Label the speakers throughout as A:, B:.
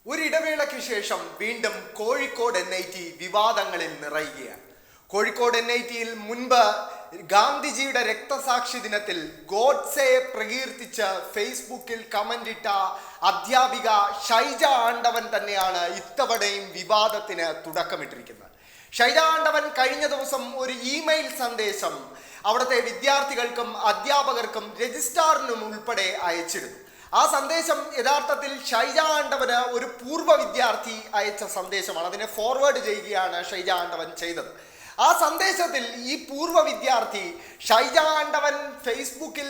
A: ഒരിടവേളയ്ക്ക് ശേഷം വീണ്ടും കോഴിക്കോട് NIT വിവാദങ്ങളിൽ നിറയുകയാണ്. കോഴിക്കോട് NITയിൽ മുൻപ് ഗാന്ധിജിയുടെ രക്തസാക്ഷി ദിനത്തിൽ ഗോഡ്സെയെ പ്രകീർത്തിച്ച് ഫേസ്ബുക്കിൽ കമന്റിട്ട അധ്യാപിക ഷൈജ ആണ്ടവൻ തന്നെയാണ് ഇത്തവണയും വിവാദത്തിന് തുടക്കമിട്ടിരിക്കുന്നത്. ഷൈജ ആണ്ടവൻ കഴിഞ്ഞ ദിവസം ഒരു ഇമെയിൽ സന്ദേശം അവിടുത്തെ വിദ്യാർത്ഥികൾക്കും അധ്യാപകർക്കും രജിസ്ട്രാറിനും ഉൾപ്പെടെ അയച്ചിരുന്നു. ആ സന്ദേശം യഥാർത്ഥത്തിൽ ഷൈജ ആണ്ടവന് ഒരു പൂർവ്വ വിദ്യാർത്ഥി അയച്ച സന്ദേശമാണ്. അതിനെ ഫോർവേഡ് ചെയ്യുകയാണ് ഷൈജ ആണ്ടവൻ ചെയ്തത്. ആ സന്ദേശത്തിൽ ഈ പൂർവ്വ വിദ്യാർത്ഥി ഷൈജ ആണ്ടവൻ ഫേസ്ബുക്കിൽ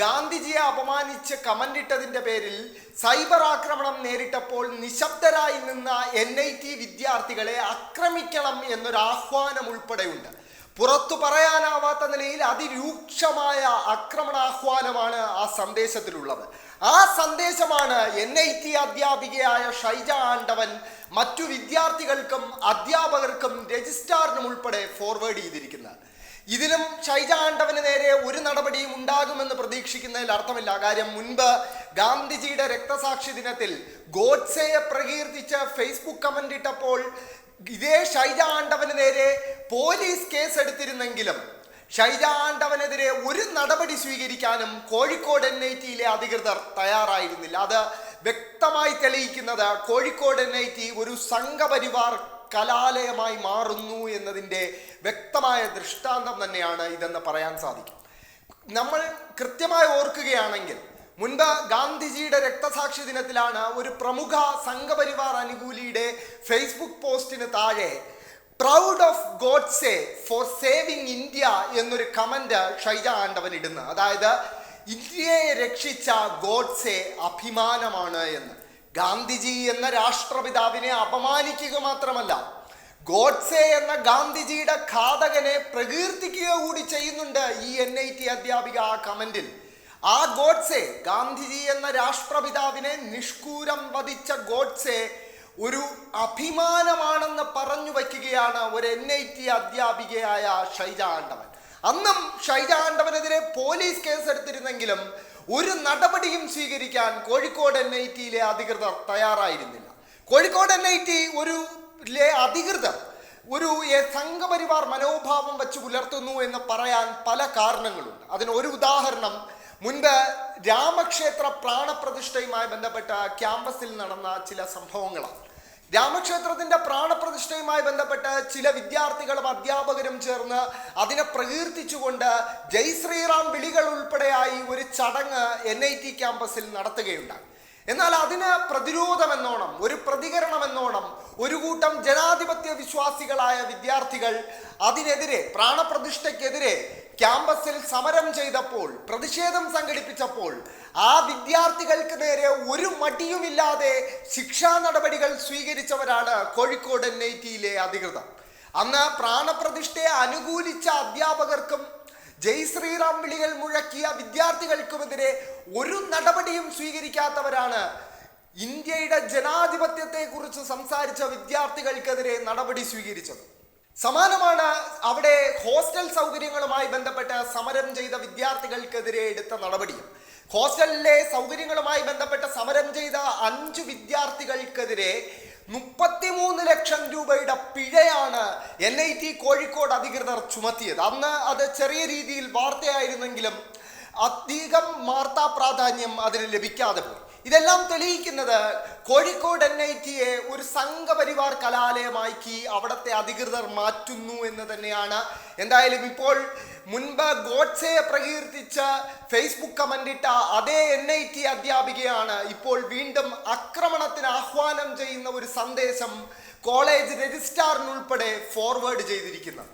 A: ഗാന്ധിജിയെ അപമാനിച്ച് കമന്റിട്ടതിൻ്റെ പേരിൽ സൈബർ ആക്രമണം നേരിട്ടപ്പോൾ നിശബ്ദരായി നിന്ന NIT വിദ്യാർത്ഥികളെ ആക്രമിക്കണം എന്നൊരു ആഹ്വാനം ഉൾപ്പെടെയുണ്ട്. പുറത്തു പറയാനാവാത്ത നിലയിൽ അതിരൂക്ഷമായ ആക്രമണാഹ്വാനമാണ് ആ സന്ദേശത്തിലുള്ളത്. ആ സന്ദേശമാണ് NIT അധ്യാപികയായ ഷൈജ ആണ്ടവൻ മറ്റു വിദ്യാർത്ഥികൾക്കും അധ്യാപകർക്കും രജിസ്ട്രാറിനും ഉൾപ്പെടെ ഫോർവേഡ് ചെയ്തിരിക്കുന്നത്. ഇതിലും ഷൈജ ആണ്ടവന് നേരെ ഒരു നടപടിയും ഉണ്ടാകുമെന്ന് പ്രതീക്ഷിക്കുന്നതിൽ അർത്ഥമില്ല. കാര്യം മുൻപ് ഗാന്ധിജിയുടെ രക്തസാക്ഷി ദിനത്തിൽ ഗോഡ്സെയെ പ്രകീർത്തിച്ച് ഫേസ്ബുക്ക് കമന്റ് ഇട്ടപ്പോൾ ഇതേ ഷൈജ ആണ്ടവന് നേരെ പോലീസ് കേസ് എടുത്തിരുന്നെങ്കിലും ഷൈജ ആണ്ടവനെതിരെ ഒരു നടപടി സ്വീകരിക്കാനും കോഴിക്കോട് NITയിലെ അധികൃതർ തയ്യാറായിരുന്നില്ല. അത് വ്യക്തമായി തെളിയിക്കുന്നത് കോഴിക്കോട് NIT ഒരു സംഘപരിവാർ കലാലയമായി മാറുന്നു എന്നതിൻ്റെ വ്യക്തമായ ദൃഷ്ടാന്തം തന്നെയാണ് ഇതെന്ന് പറയാൻ സാധിക്കും. നമ്മൾ കൃത്യമായി ഓർക്കുകയാണെങ്കിൽ മുൻപ് ഗാന്ധിജിയുടെ രക്തസാക്ഷി ദിനത്തിലാണ് ഒരു പ്രമുഖ സംഘപരിവാർ അനുകൂലിയുടെ ഫേസ്ബുക്ക് പോസ്റ്റിന് താഴെ proud of Godse four saving India എന്നൊരു കമന്റ് ഷൈജ ആണ്ടവൻ ഇടുന്നത്. അതായത് ഇന്ത്യയെ രക്ഷിച്ച ഗോഡ്സെ അഭിമാനമാണ് എന്ന്. ഗാന്ധിജി എന്ന രാഷ്ട്രപിതാവിനെ അപമാനിക്കുക മാത്രമല്ല, ഗോഡ്സെ എന്ന ഗാന്ധിജിയുടെ ഘാതകനെ പ്രകീർത്തിക്കുക കൂടി ചെയ്യുന്നുണ്ട് ഈ NIT അധ്യാപിക ആ കമന്റിൽ. ആ ഗോഡ്സെ, ഗാന്ധിജി എന്ന രാഷ്ട്രപിതാവിനെ നിഷ്കൂരം വധിച്ച ഗോഡ്സെ ഒരു അഭിമാനമാണെന്ന് പറഞ്ഞു വയ്ക്കുകയാണ് ഒരു NIT അധ്യാപികയായ ഷൈജ ആണ്ടവൻ. അന്നും ഷൈജ ആണ്ടവനെതിരെ പോലീസ് കേസ് എടുത്തിരുന്നെങ്കിലും ഒരു നടപടിയും സ്വീകരിക്കാൻ കോഴിക്കോട് NITയിലെ അധികൃതർ തയ്യാറായിരുന്നില്ല. കോഴിക്കോട് NIT അധികൃതർ ഒരു സംഘപരിവാർ മനോഭാവം വെച്ച് പുലർത്തുന്നു എന്ന് പറയാൻ പല കാരണങ്ങളുണ്ട്. അതിന് ഒരു ഉദാഹരണം മുൻപ് രാമക്ഷേത്ര പ്രാണപ്രതിഷ്ഠയുമായി ബന്ധപ്പെട്ട ക്യാമ്പസിൽ നടന്ന ചില സംഭവങ്ങളാണ്. രാമക്ഷേത്രത്തിന്റെ പ്രാണപ്രതിഷ്ഠയുമായി ബന്ധപ്പെട്ട് ചില വിദ്യാർത്ഥികളും അധ്യാപകരും ചേർന്ന് അതിനെ പ്രകീർത്തിച്ചുകൊണ്ട് ജയ് ശ്രീറാം വിളികൾ ഉൾപ്പെടെയായി ഒരു ചടങ്ങ് NIT ക്യാമ്പസിൽ നടത്തുകയുണ്ടായി. എന്നാൽ അതിന് പ്രതിരോധമെന്നോണം, ഒരു പ്രതികരണമെന്നോണം ഒരു കൂട്ടം ജനാധിപത്യ വിശ്വാസികളായ വിദ്യാർത്ഥികൾ അതിനെതിരെ, പ്രാണപ്രതിഷ്ഠയ്ക്കെതിരെ ക്യാമ്പസിൽ സമരം ചെയ്തപ്പോൾ, പ്രതിഷേധം സംഘടിപ്പിച്ചപ്പോൾ ആ വിദ്യാർത്ഥികൾക്ക് നേരെ ഒരു മടിയുമില്ലാതെ ശിക്ഷാ നടപടികൾ സ്വീകരിച്ചവരാണ് കോഴിക്കോട് NITയിലെ അധികൃതർ. അന്ന് പ്രാണപ്രതിഷ്ഠയെ അനുകൂലിച്ച അധ്യാപകർക്കും ജയ് ശ്രീറാം വിളികൾ മുഴക്കിയ വിദ്യാർത്ഥികൾക്കുമെതിരെ ഒരു നടപടിയും സ്വീകരിക്കാത്തവരാണ് ഇന്ത്യയുടെ ജനാധിപത്യത്തെ കുറിച്ച് സംസാരിച്ച വിദ്യാർത്ഥികൾക്കെതിരെ നടപടി സ്വീകരിച്ചത്. സമാനമാണ് അവിടെ ഹോസ്റ്റൽ സൗകര്യങ്ങളുമായി ബന്ധപ്പെട്ട് സമരം ചെയ്ത വിദ്യാർത്ഥികൾക്കെതിരെ എടുത്ത നടപടിയും. ഹോസ്റ്റലിലെ സൗകര്യങ്ങളുമായി ബന്ധപ്പെട്ട് സമരം ചെയ്ത 5 വിദ്യാർത്ഥികൾക്കെതിരെ 33 ലക്ഷം രൂപയുടെ പിഴയാണ് NIT കോഴിക്കോട് അധികൃതർ ചുമത്തിയത്. അന്ന് അത് ചെറിയ രീതിയിൽ വാർത്തയായിരുന്നെങ്കിലും അധികം വാർത്താ പ്രാധാന്യം അതിന് ലഭിക്കാതെ പോയി. ഇതെല്ലാം തെളിയിക്കുന്നത് കോഴിക്കോട് NITയെ ഒരു സംഘപരിവാർ കലാലയമാക്കി അവിടുത്തെ അധികൃതർ മാറ്റുന്നു എന്ന് തന്നെയാണ്. എന്തായാലും ഇപ്പോൾ മുൻപ് ഗോഡ്സെയെ പ്രകീർത്തിച്ച് ഫേസ്ബുക്ക് കമന്റിട്ട അതേ NIT അധ്യാപികയാണ് ഇപ്പോൾ വീണ്ടും ആക്രമണത്തിന് ആഹ്വാനം ചെയ്യുന്ന ഒരു സന്ദേശം കോളേജ് രജിസ്ട്രാറിനുൾപ്പെടെ ഫോർവേഡ് ചെയ്തിരിക്കുന്നത്.